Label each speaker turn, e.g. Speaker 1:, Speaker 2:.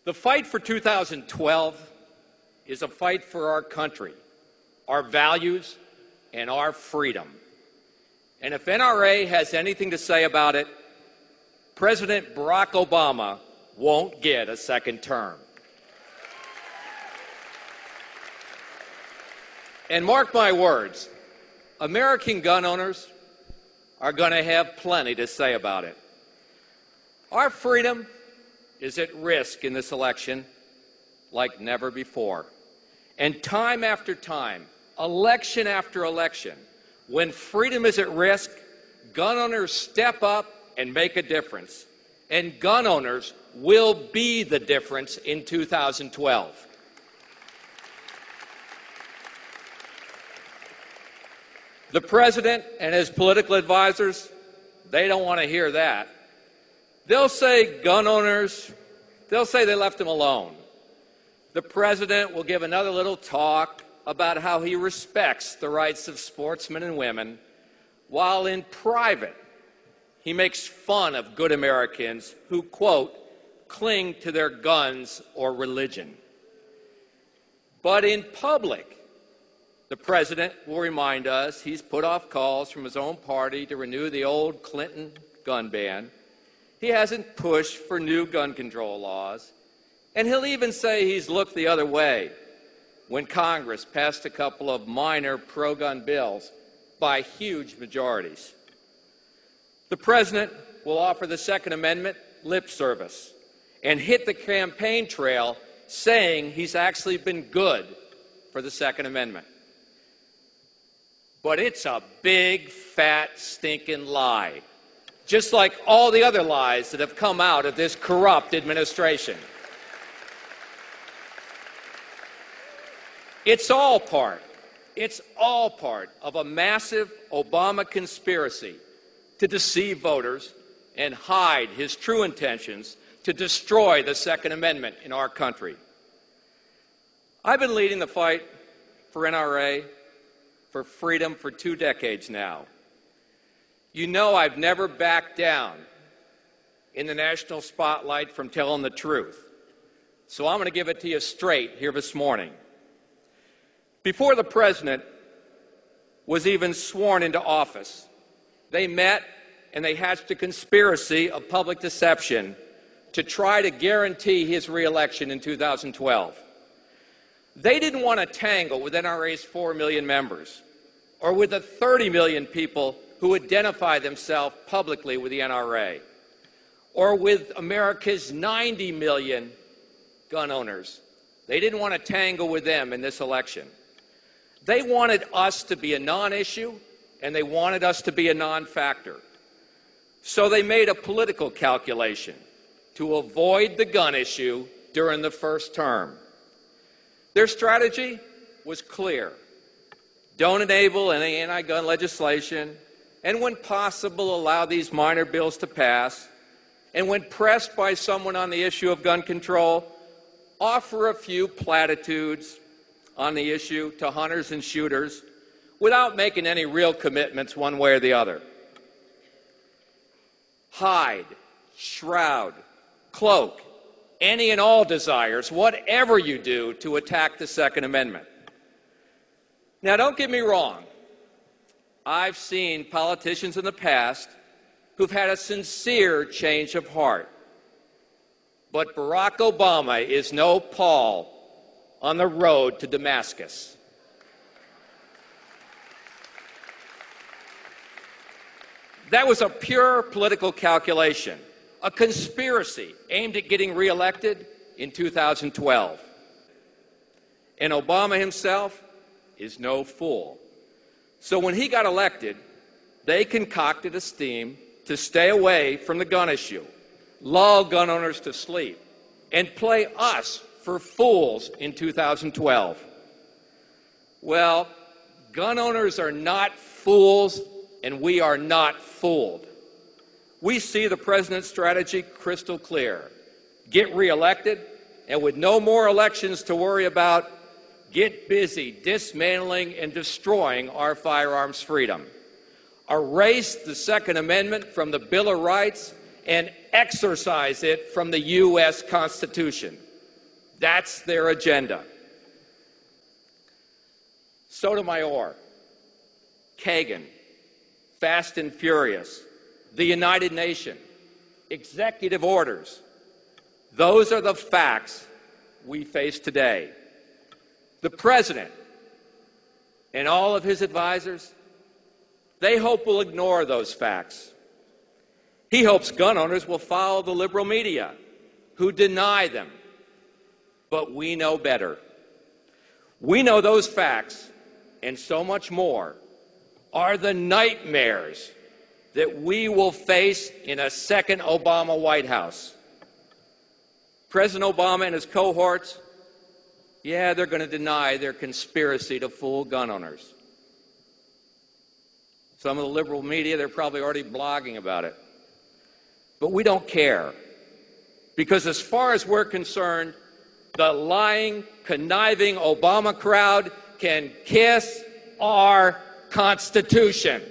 Speaker 1: The fight for 2012 is a fight for our country, our values, and our freedom. And if NRA has anything to say about it, President Barack Obama won't get a second term. And mark my words, American gun owners are going to have plenty to say about it. Our freedom is at risk in this election like never before. And time after time, election after election, when freedom is at risk, gun owners step up and make a difference. And gun owners will be the difference in 2012. The president and his political advisors, they don't want to hear that. They'll say gun owners, they'll say they left them alone. The president will give another little talk about how he respects the rights of sportsmen and women, while in private he makes fun of good Americans who, quote, cling to their guns or religion. But in public, the president will remind us he's put off calls from his own party to renew the old Clinton gun ban. He hasn't pushed for new gun control laws. And he'll even say he's looked the other way when Congress passed a couple of minor pro-gun bills by huge majorities. The president will offer the Second Amendment lip service and hit the campaign trail saying he's actually been good for the Second Amendment. But it's a big, fat, stinking lie, just like all the other lies that have come out of this corrupt administration. It's all part of a massive Obama conspiracy to deceive voters and hide his true intentions to destroy the Second Amendment in our country. I've been leading the fight for NRA, for freedom, for 2 decades now. You know I've never backed down in the national spotlight from telling the truth. So I'm going to give it to you straight here this morning. Before the president was even sworn into office, they met and they hatched a conspiracy of public deception to try to guarantee his reelection in 2012. They didn't want to tangle with NRA's 4 million members or with the 30 million people who identify themselves publicly with the NRA or with America's 90 million gun owners. They didn't want to tangle with them in this election. They wanted us to be a non-issue, and they wanted us to be a non-factor. So they made a political calculation to avoid the gun issue during the first term. Their strategy was clear. Don't enable any anti-gun legislation, and when possible, allow these minor bills to pass. And when pressed by someone on the issue of gun control, offer a few platitudes on the issue to hunters and shooters without making any real commitments one way or the other. Hide, shroud, cloak any and all desires, whatever you do, to attack the Second Amendment. Now, don't get me wrong. I've seen politicians in the past who've had a sincere change of heart. But Barack Obama is no Paul on the road to Damascus. That was a pure political calculation, a conspiracy aimed at getting reelected in 2012. And Obama himself is no fool. So when he got elected, they concocted a scheme to stay away from the gun issue, lull gun owners to sleep, and play us for fools in 2012. Well, gun owners are not fools, and we are not fooled. We see the president's strategy crystal clear. Get reelected, and with no more elections to worry about, get busy dismantling and destroying our firearms freedom. Erase the Second Amendment from the Bill of Rights and exorcise it from the U.S. Constitution. That's their agenda. Sotomayor, Kagan, Fast and Furious, the United Nations, executive orders. Those are the facts we face today. The President and all of his advisors, they hope we'll ignore those facts. He hopes gun owners will follow the liberal media, who deny them. But we know better. We know those facts, and so much more, are the nightmares that we will face in a second Obama White House. President Obama and his cohorts, yeah, they're going to deny their conspiracy to fool gun owners. Some of the liberal media, they're probably already blogging about it. But we don't care, because as far as we're concerned, the lying, conniving Obama crowd can kiss our Constitution.